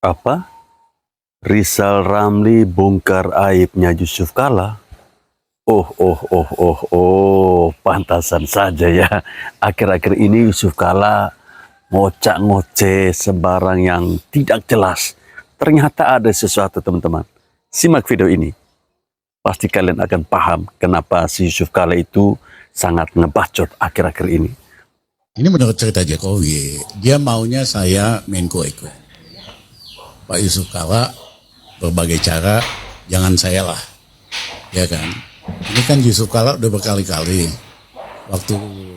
Apa? Rizal Ramli bongkar aibnya Yusuf Kala? Pantasan saja ya. Akhir-akhir ini Yusuf Kala ngocak ngoceh sebarang yang tidak jelas. Ternyata ada sesuatu, teman-teman. Simak video ini. Pasti kalian akan paham kenapa si Yusuf Kala itu sangat ngebacot akhir-akhir ini. Ini menurut cerita Jokowi, dia maunya saya Menko Equine. Pak Yusuf Kala berbagai cara, jangan saya lah, ya kan? Ini kan Yusuf Kala udah berkali-kali waktu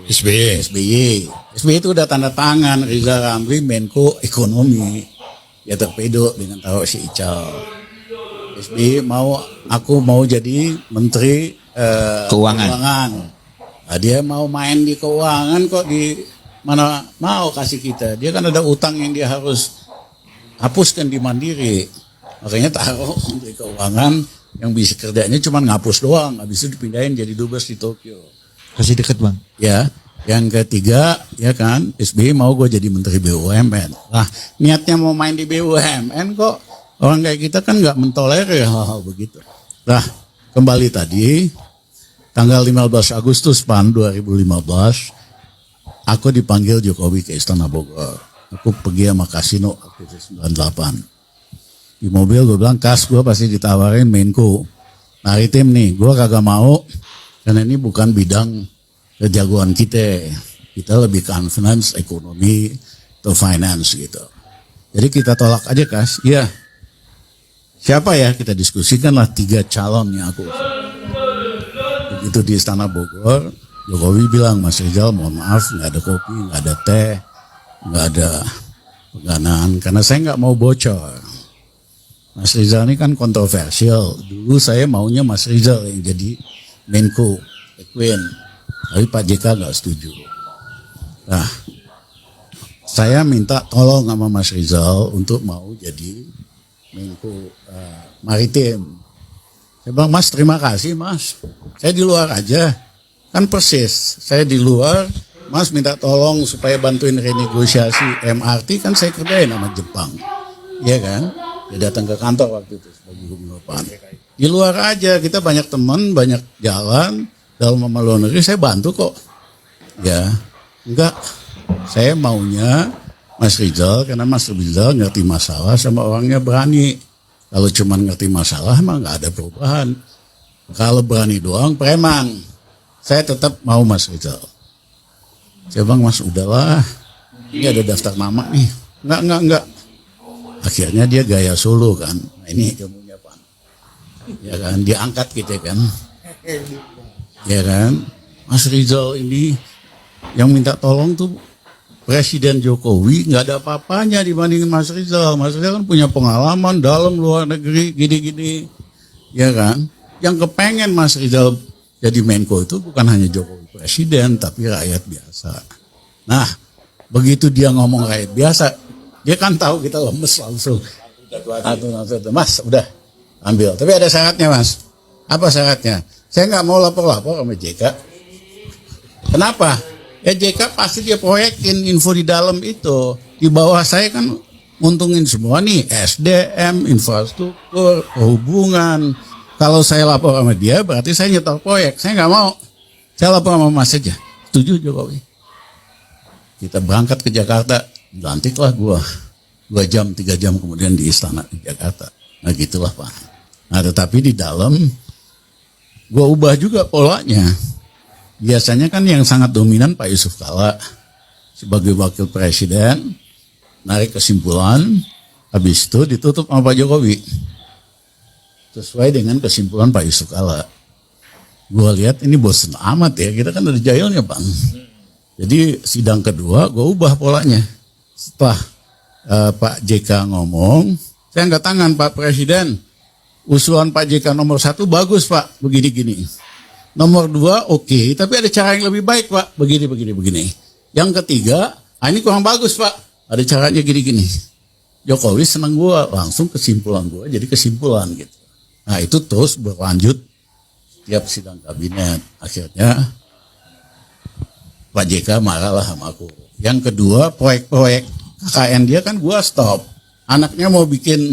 SBY itu udah tanda tangan Rizal Ramli Menko Ekonomi, ya torpedo dengan taruh si Ical. SBY aku mau jadi Menteri Keuangan. Nah, dia mau main di keuangan kok di mana mau kasih kita. Dia kan ada utang yang dia harus hapuskan di Mandiri. Makanya taruh Menteri Keuangan yang bisa kerjanya cuma ngapus doang. Habis itu dipindahin jadi dubes di Tokyo. Kasih deket bang. Ya, yang ketiga ya kan SBY mau gue jadi Menteri BUMN. Nah niatnya mau main di BUMN kok orang kayak kita kan nggak mentolerir hal-hal begitu. Nah kembali tadi tanggal 15 Agustus 2015 aku dipanggil Jokowi ke Istana Bogor. Aku pergi sama Kasino aktivis 98. Di mobil gue bilang, Kas gue pasti ditawarin Menko Maritim nih. Gue kagak mau karena ini bukan bidang kejagoan kita. Kita lebih ke finance, ekonomi, atau finance gitu. Jadi kita tolak aja Kas. Iya. Siapa ya? Kita diskusikanlah 3 calon yang aku usung. Begitu di Istana Bogor, Jokowi bilang, Mas Rizal mohon maaf gak ada kopi, gak ada teh, gak ada peganaan. Karena saya gak mau bocor. Mas Rizal ini kan kontroversial. Dulu saya maunya Mas Rizal yang jadi Menko Equine. Tapi Pak JK gak setuju. Nah, saya minta tolong sama Mas Rizal untuk mau jadi Menko Maritim. Saya bilang, Mas terima kasih Mas. Saya di luar aja. Kan persis. Saya di luar, Mas minta tolong supaya bantuin renegosiasi MRT. Kan saya kerjain sama Jepang. Iya kan? Dia datang ke kantor waktu itu sebagai gubernur PAN. Di luar aja, kita banyak teman, banyak jalan. Dalam sama luar negeri saya bantu kok. Ya, enggak. Saya maunya Mas Rizal, karena Mas Rizal ngerti masalah sama orangnya berani. Kalau cuma ngerti masalah emang nggak ada perubahan. Kalau berani doang preman. Saya tetap mau Mas Rizal. Saya bilang, Mas udahlah. Ini ada daftar nama nih. Enggak. Akhirnya dia gaya solo kan. Nah ini ilmunya Pak. Ya kan, diangkat gitu kan. Ya kan, Mas Rizal ini yang minta tolong tuh Presiden Jokowi, nggak ada apa-apanya dibandingin Mas Rizal. Mas Rizal kan punya pengalaman dalam luar negeri gini-gini. Ya kan, yang kepengen Mas Rizal jadi Menko itu bukan hanya Jokowi Presiden, tapi rakyat biasa. Nah, begitu dia ngomong rakyat biasa, dia kan tahu kita lemes langsung. Mas, udah ambil. Tapi ada syaratnya Mas. Apa syaratnya? Saya nggak mau lapor-lapor sama JK. Kenapa? Ya JK pasti dia proyekin info di dalam itu. Di bawah saya kan nguntungin semua nih. SDM, infrastruktur, hubungan. Kalau saya lapor sama dia berarti saya nyetor proyek. Saya nggak mau. Saya lapor sama Mas aja. Setuju Jokowi. Kita berangkat ke Jakarta. Lantiklah gua 2 jam, 3 jam kemudian di istana di Jakarta. Nah gitulah Pak. Nah tetapi di dalam gua ubah juga polanya. Biasanya kan yang sangat dominan Pak Yusuf Kala sebagai wakil presiden, narik kesimpulan, habis itu ditutup sama Pak Jokowi. Sesuai dengan kesimpulan Pak Yusuf Kala. Gua lihat ini bosen amat ya, kita kan ada jahilnya Bang. Jadi sidang kedua gua ubah polanya. Setelah Pak JK ngomong, saya angkat tangan Pak Presiden. Usulan Pak JK nomor 1 bagus Pak, begini-gini. Nomor 2 oke, tapi ada cara yang lebih baik Pak, begini. Yang ketiga, ini kurang bagus Pak, ada caranya gini-gini. Jokowi senang gua, langsung kesimpulan gua jadi kesimpulan gitu. Nah itu terus berlanjut tiap sidang kabinet. Akhirnya Pak JK marah lah sama aku. Yang kedua, proyek-proyek KKN dia kan gua stop. Anaknya mau bikin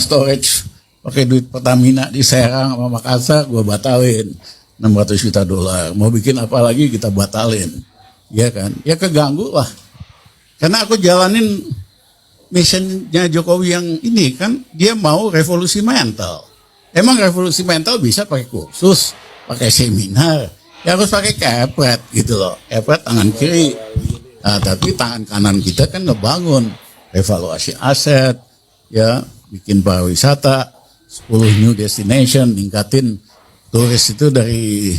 storage pakai duit Pertamina di Serang sama Makassar, gue batalin $600 juta. Mau bikin apa lagi kita batalin, ya kan? Ya keganggu lah. Karena aku jalanin missionnya Jokowi yang ini kan, dia mau revolusi mental. Emang revolusi mental bisa pakai kursus, pakai seminar, ya harus pakai kepret gitu loh. Kepret tangan kiri. Nah, tapi tangan kanan kita kan ngebangun evaluasi aset, ya bikin pariwisata, 10 new destination, ningkatin turis itu dari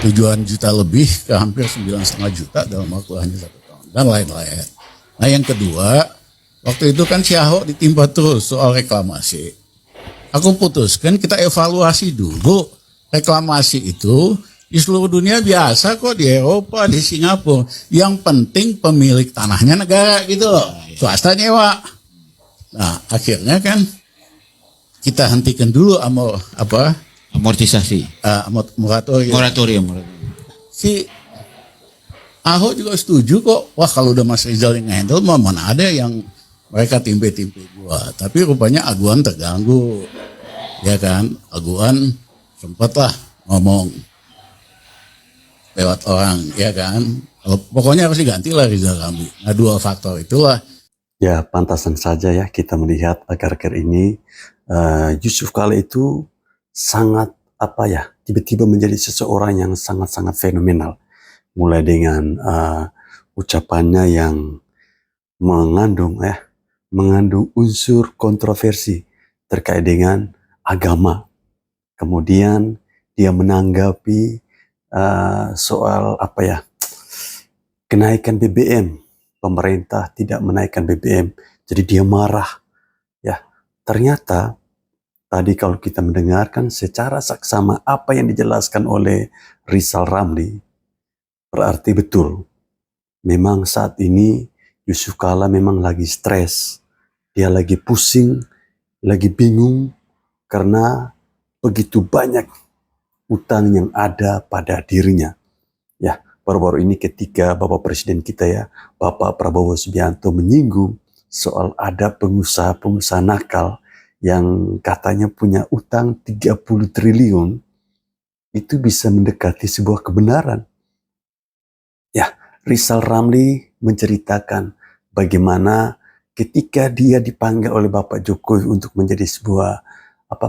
7 juta lebih ke hampir 9,5 juta dalam waktu hanya 1 tahun dan lain-lain. Nah yang kedua, waktu itu kan si Ahok ditimpa terus soal reklamasi. Aku putuskan kita evaluasi dulu reklamasi itu di seluruh dunia biasa kok, di Eropa, di Singapura. Yang penting pemilik tanahnya negara gitu loh, swasta nyewa. Nah akhirnya kan kita hentikan dulu amortisasi, moratorium. Si Ahok juga setuju kok. Wah kalau udah Mas Rizal yang handle, mana ada yang mereka timpe-timpe gua. Tapi rupanya Aguan terganggu, ya kan? Aguan sempat lah ngomong lewat orang, ya kan? Pokoknya harus diganti lah Rizal Ramli. Nah 2 faktor itulah. Ya, pantasan saja ya kita melihat akhir-akhir ini Yusuf Kala itu sangat tiba-tiba menjadi seseorang yang sangat-sangat fenomenal. Mulai dengan ucapannya yang mengandung unsur kontroversi terkait dengan agama. Kemudian dia menanggapi soal kenaikan BBM. Pemerintah tidak menaikkan BBM, jadi dia marah. Ya, ternyata tadi kalau kita mendengarkan secara saksama apa yang dijelaskan oleh Rizal Ramli, berarti betul. Memang saat ini Yusuf Kala memang lagi stres, dia lagi pusing, lagi bingung karena begitu banyak utang yang ada pada dirinya. Ya, baru-baru ini ketika Bapak Presiden kita ya, Bapak Prabowo Subianto menyinggung soal ada pengusaha-pengusaha nakal yang katanya punya utang 30 triliun, itu bisa mendekati sebuah kebenaran. Ya, Rizal Ramli menceritakan bagaimana ketika dia dipanggil oleh Bapak Jokowi untuk menjadi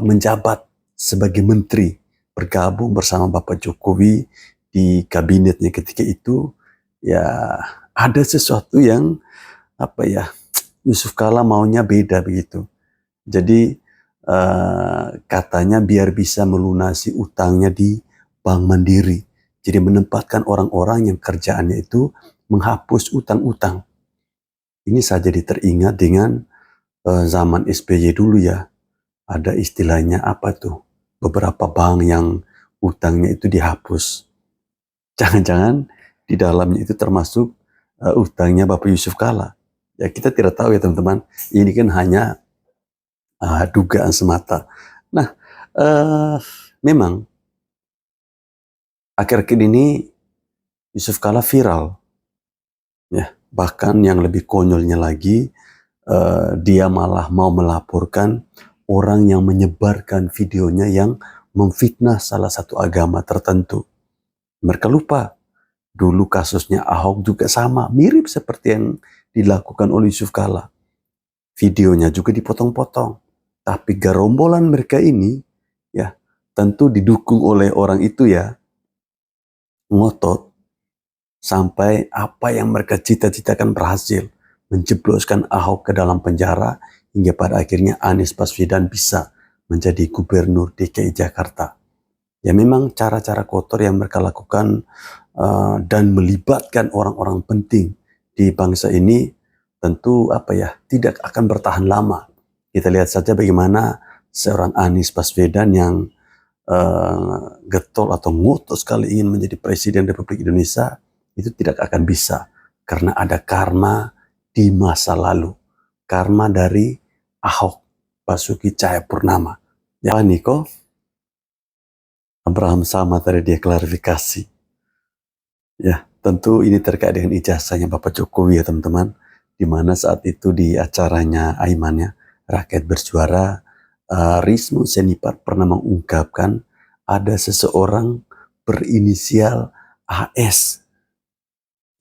menjabat sebagai menteri, bergabung bersama Bapak Jokowi di kabinetnya ketika itu, ya ada sesuatu yang Yusuf Kala maunya beda begitu. Jadi katanya biar bisa melunasi utangnya di Bank Mandiri. Jadi menempatkan orang-orang yang kerjaannya itu menghapus utang-utang. Ini saya jadi teringat dengan zaman SBY dulu ya. Ada istilahnya beberapa bank yang utangnya itu dihapus. Jangan-jangan di dalamnya itu termasuk utangnya Bapak Yusuf Kala. Ya kita tidak tahu ya teman-teman. Ini kan hanya dugaan semata. Nah, memang akhir-akhir ini Yusuf Kala viral. Ya, bahkan yang lebih konyolnya lagi, dia malah mau melaporkan orang yang menyebarkan videonya yang memfitnah salah satu agama tertentu. Mereka lupa, dulu kasusnya Ahok juga sama, mirip seperti yang dilakukan oleh Yusuf Kala. Videonya juga dipotong-potong. Tapi gerombolan mereka ini, ya tentu didukung oleh orang itu ya, ngotot sampai apa yang mereka cita-citakan berhasil, menjebloskan Ahok ke dalam penjara, hingga pada akhirnya Anies Baswedan bisa menjadi gubernur DKI Jakarta. Ya memang cara-cara kotor yang mereka lakukan dan melibatkan orang-orang penting di bangsa ini tentu tidak akan bertahan lama. Kita lihat saja bagaimana seorang Anies Baswedan yang getol atau ngotot sekali ingin menjadi Presiden Republik Indonesia, itu tidak akan bisa karena ada karma di masa lalu, karma dari Ahok Basuki Cahayapurnama. Ya Niko, Abraham sama tadi dia klarifikasi. Ya, tentu ini terkait dengan ijazahnya Bapak Jokowi ya teman-teman. di mana saat itu di acaranya Aimannya Rakyat Bersuara, Rismon Senipar pernah mengungkapkan ada seseorang berinisial AS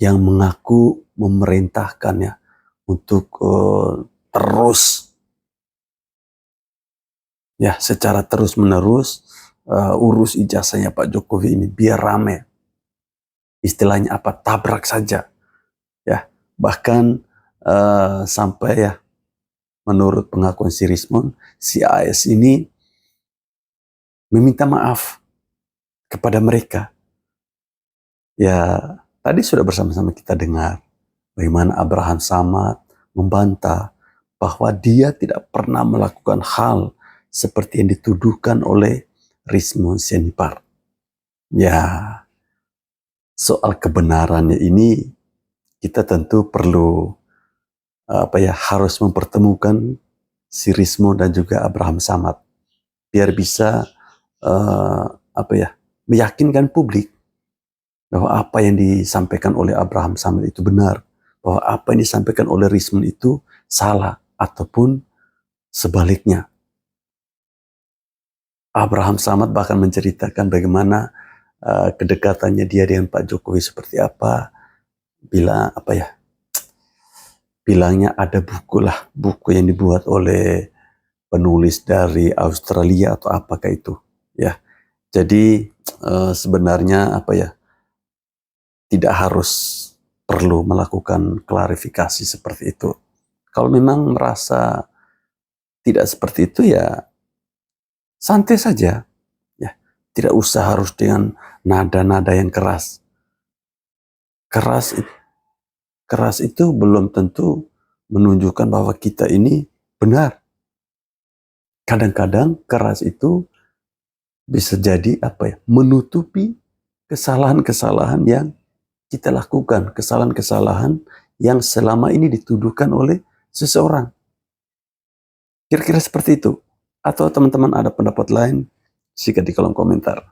yang mengaku memerintahkannya untuk terus ya secara terus menerus urus ijazahnya Pak Jokowi ini biar rame, istilahnya apa, tabrak saja ya. Bahkan sampai ya menurut pengakuan si Rismon, si AS ini meminta maaf kepada mereka. Ya tadi sudah bersama-sama kita dengar bagaimana Abraham Samad membantah bahwa dia tidak pernah melakukan hal seperti yang dituduhkan oleh Rismon Senipar. Ya, soal kebenarannya ini kita tentu perlu harus mempertemukan si Rismon dan juga Abraham Samad biar bisa meyakinkan publik bahwa apa yang disampaikan oleh Abraham Samad itu benar, bahwa apa yang disampaikan oleh Rismon itu salah, ataupun sebaliknya. Abraham Samad bahkan menceritakan bagaimana kedekatannya dia dengan Pak Jokowi seperti apa. Bilangnya ada buku yang dibuat oleh penulis dari Australia atau apakah itu, ya. Jadi sebenarnya tidak harus perlu melakukan klarifikasi seperti itu. Kalau memang merasa tidak seperti itu ya santai saja, ya. Tidak usah harus dengan nada-nada yang keras. Keras itu belum tentu menunjukkan bahwa kita ini benar. Kadang-kadang keras itu bisa jadi menutupi kesalahan-kesalahan yang kita lakukan, kesalahan-kesalahan yang selama ini dituduhkan oleh seseorang. Kira-kira seperti itu. Atau teman-teman ada pendapat lain, sikat di kolom komentar.